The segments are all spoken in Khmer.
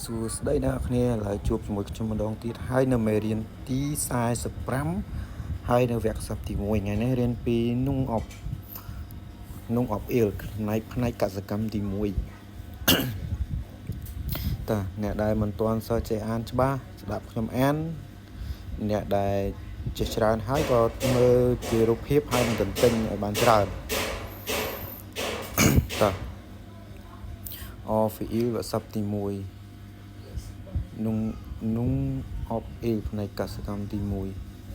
សួស្តីអ្នកគ្នាឥឡូវជួបជាមួយខ្ញុំម្ដងទៀតហើយនៅមេរៀនទី45ហើយនៅវគ្គសប្តាហ៍ទី1ថ្ងៃនេះរៀនពីnung of ill ផ្នែកកសកម្មទី1តើអ្នកដែលមិនទាន់សូវចេះអានច្បាស់ស្ដាប់ខ្ញុំអានអ្នកដែលចេះច្រើនហើយក៏មើលជារូបភាពហើយនឹងទន្ទិញឲ្យបានច្រើនតើ of ill វគ្គសប្តាហ៍ទី1nung of ill ផ្នែកកសកម្មទី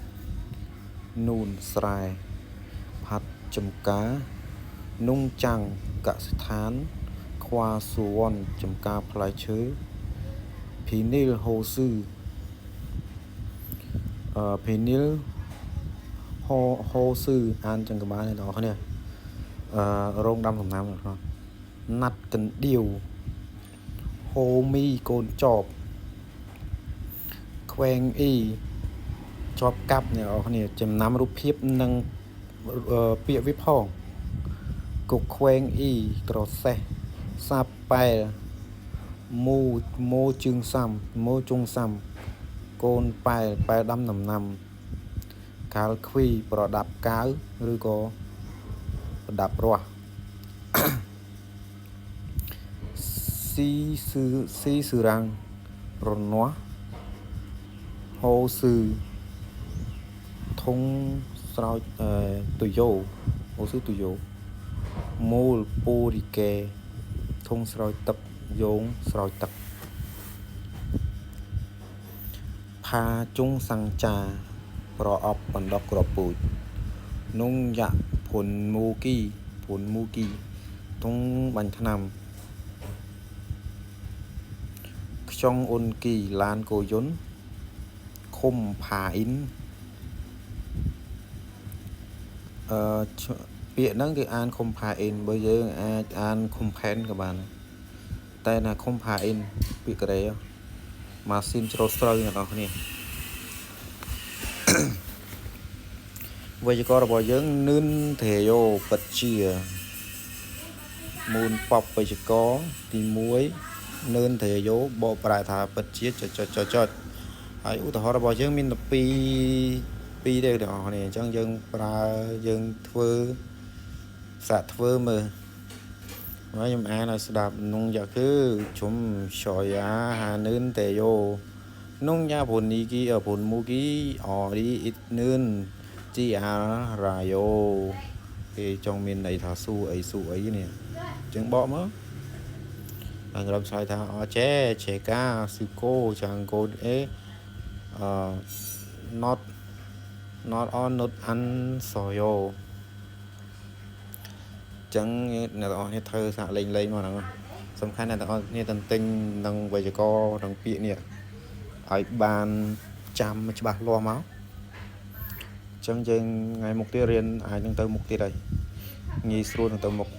1 នូនស្រែផាត់ចំការនុងចាំងកសិដ្ឋានខ្វាសុវ័នចំការផ្លែឈើភីនីលហូស៊ឺភីនីលហូស៊ឺអានចឹងក៏បានដែរបងប្អូនរោងដាំដំណាំបងប្អូនណាត់កណ្ដៀវហូមីកូនចបខ្វែងអ៊ីជាប់កាប់អ្នកនរគ្នាចំណាំរូបភាពនិងពាក្យវាផងគុកខ្វែងអ៊ីក្រសេះសាប់ប៉ែលម៉ូជើងសាំម៉ូជុងសាំកូនប៉ែលដាំដំណាំកាលខ្វីប្រដាប់កាវឬក៏ប្រដាប់រស់ស៊ីស៊ឺរាំងរនាស់ហូស៊ឺធុងស្រោចទុយោហូស៊ឺទុយោមូលពូរីកេធុងស្រោចទឹកយោងស្រោចទឹកផាជុងសង្ចាប្រអប់បណ្ដុកក្របពូជនុងយ៉ាក់ភុនមូគីធុងបាញ់ថ្នាំខ្ចុងអ៊ុនគីឡានកោយុនឃុំផាអ៊ីនពាក្យហ្នឹងគឺអានឃុំផាអ៊ីនបើយើងអាចអានឃុំផែនក៏បានតែណាឃុំផាអ៊ីនពាក្យកូរ៉េម៉ាស៊ីនច្រូតស្រូវអ្នកនរគ្នាវេយ្យាករណ៍របស់យើងនឿនធេយោពិតជាមូនប៉បវេយ្យាករណ៍ទី1នឿនធេយោបកប្រែថាពិតជាចុចហើយឧទាហរណ៍របស់យើងមាន12ទេអ្នកនរគ្នាអញ្ចឹងយើងប្រើយើងធ្វើសាកធ្វើមើលហើយខ្ញុំអានឲ្យស្ដាប់នុងយ៉ាគឺជុំឆយ៉ាហានឿនតេយោនុងយ៉ាពុននីគីពុនមូគីអរីអ៊ីតនឿនជីអារ៉ាយ៉ូគេចង់មានន័យថាស៊ូអីនេះអញ្ចឹងបកមកអង្រឹមឆ្លើយថាអចេឆេកាស៊ូកូចាំងកូនអេnot on not answer ចឹងអ្នកទាំងអស់គ្នាធ្វើសាកលេងមកហ្នឹងសំខាន់អ្នកទាំងអស់គ្នាទន្ទិញនឹងវេយ្យាករណ៍នឹងពាក្យនេះឲ្យបានចាំច្បាស់លាស់មកចឹងយើងថ្ងៃមុខទៀតរៀនអាចនឹងទៅមុខទៀតហើយងាយស្រួលនឹងទៅមុខ